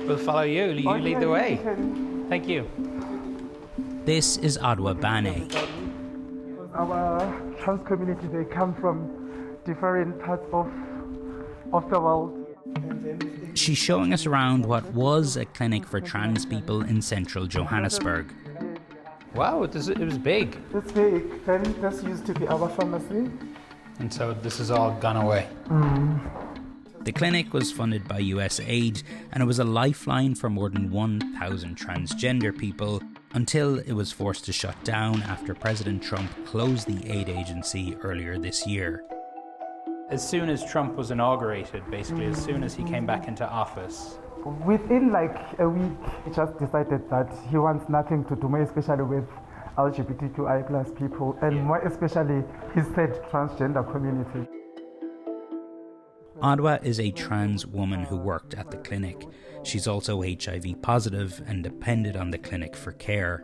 We'll follow you. You lead the way. Thank you. This is Adwa Bane. Our trans community, they come from different parts of the world. She's showing us around what was a clinic for trans people in central Johannesburg. Wow, it was big. It's big. Then this used to be our pharmacy. And so this has all gone away. The clinic was funded by USAID, and it was a lifeline for more than 1,000 transgender people until it was forced to shut down after President Trump closed the aid agency earlier this year. As soon as Trump was inaugurated, basically, as soon as he came back into office, within like a week, he just decided that he wants nothing to do, more especially with LGBTQI plus people, and more especially, he said transgender community. Adwa is a trans woman who worked at the clinic. She's also HIV positive and depended on the clinic for care.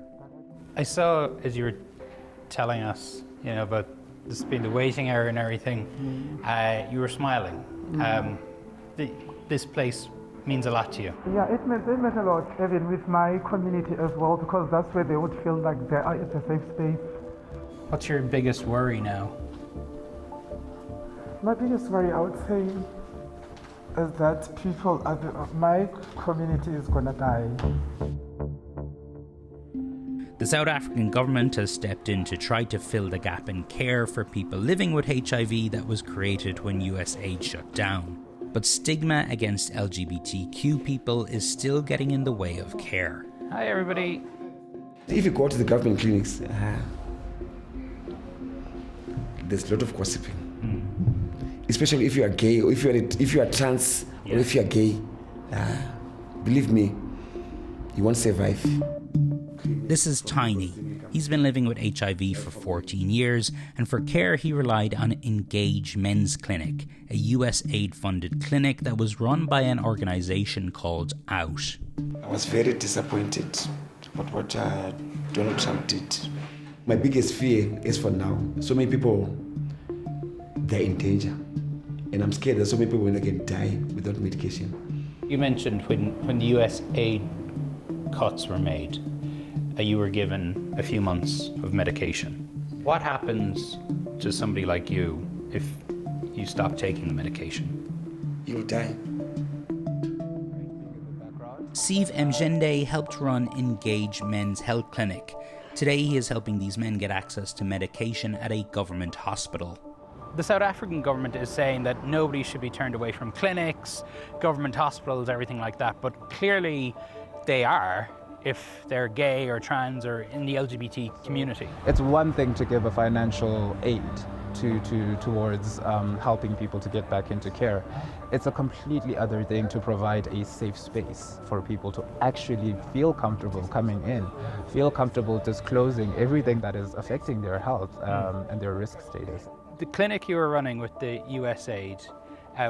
I saw, as you were telling us, about this being the waiting area and everything, you were smiling. This place means a lot to you. Yeah, it meant a lot, even with my community as well, because that's where they would feel like they are at a safe space. What's your biggest worry now? My biggest worry, I would say, is that my community is gonna die. The South African government has stepped in to try to fill the gap in care for people living with HIV that was created when USAID shut down. But stigma against LGBTQ people is still getting in the way of care. Hi, everybody. If you go to the government clinics, there's a lot of gossiping. Especially if you are gay, or if you are trans, or if you are gay. Believe me, you won't survive. This is Tiny. He's been living with HIV for 14 years, and for care he relied on Engage Men's Clinic, a USAID-funded clinic that was run by an organisation called OUT. I was very disappointed about what Donald Trump did. My biggest fear is for now, so many people, they're in danger. And I'm scared that so many people can die without medication. You mentioned when the USAID cuts were made, you were given a few months of medication. What happens to somebody like you if you stop taking the medication? You'll die. Steve Mjende helped run Engage Men's Health Clinic. Today he is helping these men get access to medication at a government hospital. The South African government is saying that nobody should be turned away from clinics, government hospitals, everything like that, but clearly they are if they're gay or trans or in the LGBT community. It's one thing to give a financial aid towards helping people to get back into care. It's a completely other thing to provide a safe space for people to actually feel comfortable coming in, feel comfortable disclosing everything that is affecting their health and their risk status. The clinic you were running with the USAID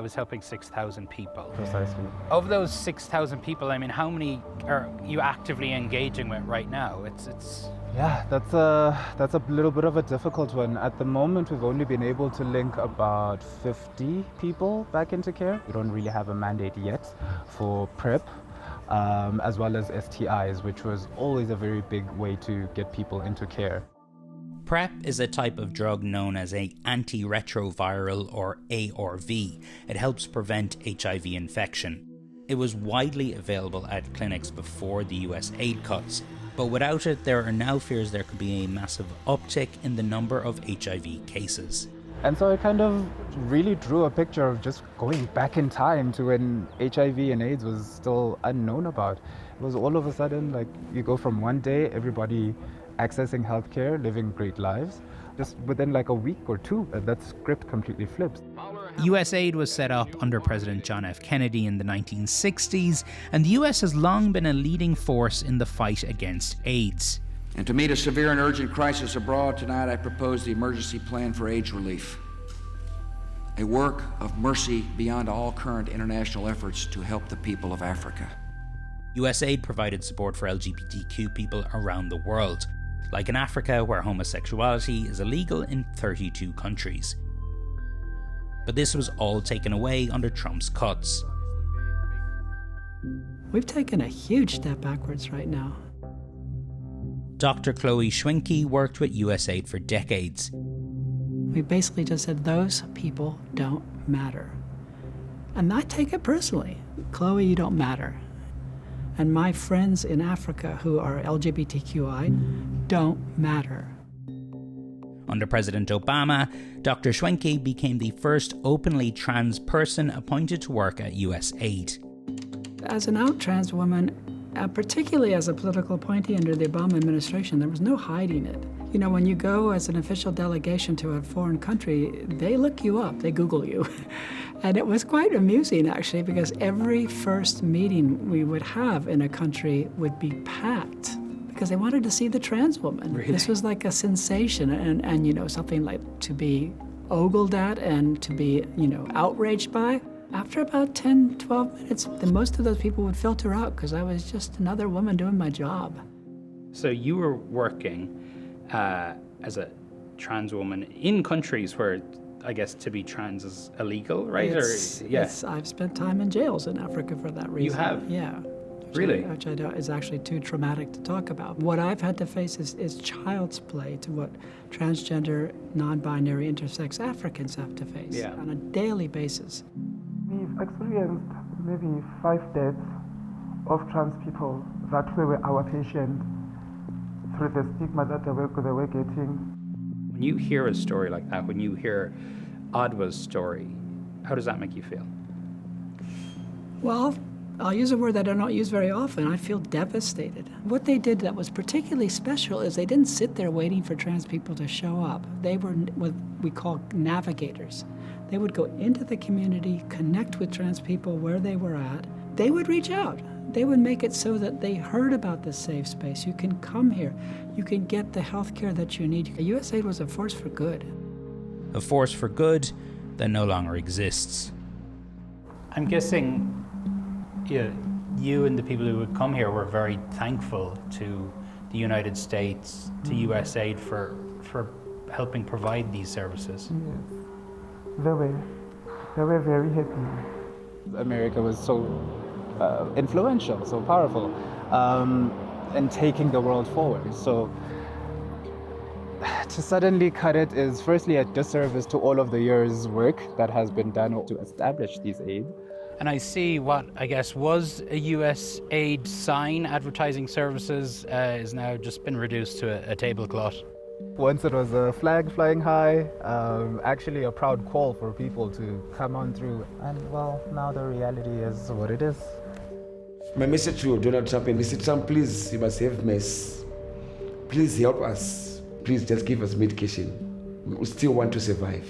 was helping 6,000 people. Precisely. Of those 6,000 people, I mean, how many are you actively engaging with right now? It's. Yeah, that's a little bit of a difficult one. At the moment, we've only been able to link about 50 people back into care. We don't really have a mandate yet for PrEP, as well as STIs, which was always a very big way to get people into care. PrEP is a type of drug known as an antiretroviral, or ARV. It helps prevent HIV infection. It was widely available at clinics before the USAID cuts, but without it there are now fears there could be a massive uptick in the number of HIV cases. And so it kind of really drew a picture of just going back in time to when HIV and AIDS was still unknown about. It was all of a sudden like you go from one day, everybody accessing healthcare, living great lives. Just within like a week or two, that script completely flips. USAID was set up under President John F. Kennedy in the 1960s, and the US has long been a leading force in the fight against AIDS. And to meet a severe and urgent crisis abroad tonight, I propose the Emergency Plan for AIDS Relief, a work of mercy beyond all current international efforts to help the people of Africa. USAID provided support for LGBTQ people around the world, like in Africa where homosexuality is illegal in 32 countries. But this was all taken away under Trump's cuts. We've taken a huge step backwards right now. Dr. Chloe Schwenke worked with USAID for decades. We basically just said those people don't matter. And I take it personally. Chloe, you don't matter. And my friends in Africa who are LGBTQI don't matter. Under President Obama, Dr. Schwenke became the first openly trans person appointed to work at USAID. As an out trans woman, particularly as a political appointee under the Obama administration, there was no hiding it. You know, when you go as an official delegation to a foreign country, they look you up, they Google you. And it was quite amusing, actually, because every first meeting we would have in a country would be packed because they wanted to see the trans woman. Really? This was like a sensation and you know, something like to be ogled at and to be, you know, outraged by. After about 10, 12 minutes, most of those people would filter out because I was just another woman doing my job. So you were working as a trans woman in countries where, I guess, to be trans is illegal, right? I've spent time in jails in Africa for that reason. You have? Yeah. Really? Which is actually too traumatic to talk about. What I've had to face is child's play to what transgender, non-binary, intersex Africans have to face on a daily basis. We've experienced maybe 5 deaths of trans people that were our patients through the stigma that they were getting. When you hear a story like that, when you hear Adwa's story, how does that make you feel? Well, I'll use a word that I don't use very often. I feel devastated. What they did that was particularly special is they didn't sit there waiting for trans people to show up. They were what we call navigators. They would go into the community, connect with trans people where they were at. They would reach out. They would make it so that they heard about this safe space. You can come here. You can get the health care that you need. USAID was a force for good. A force for good that no longer exists. I'm guessing you and the people who would come here were very thankful to the United States, to USAID for helping provide these services. Yes. They were very happy. America was so influential, so powerful, and taking the world forward. So to suddenly cut it is firstly a disservice to all of the years' work that has been done to establish these aids. And I see what I guess was a USAID sign advertising services is now just been reduced to a tablecloth. Once it was a flag flying high, actually a proud call for people to come on through. And well, now the reality is what it is. My message to Donald Trump and Mr. Trump, please, you must have mercy. Please help us. Please just give us medication. We still want to survive.